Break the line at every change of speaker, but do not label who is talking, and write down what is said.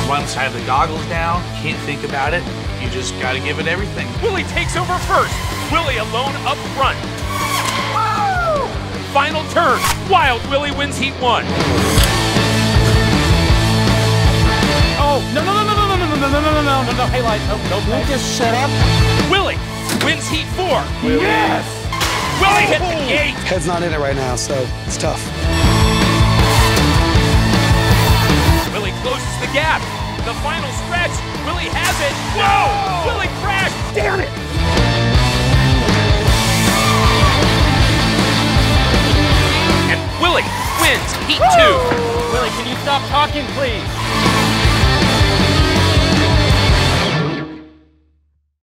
One side of the goggles down, can't think about it. You just gotta give it everything.
Willy takes over first. Willy alone up front. Woo! Final turn. Wild Willy wins Heat 1. Oh, no. Hey, light. No.
Just shut up.
Willy wins Heat 4. Yes! Willy hit the gate.
Head's not in it right now, so it's tough.
Willy closes the gap. The final stretch. Willy has it. Whoa! Willy crashed. Damn it! And Willy wins Heat 2.
Willy, can you stop talking, please?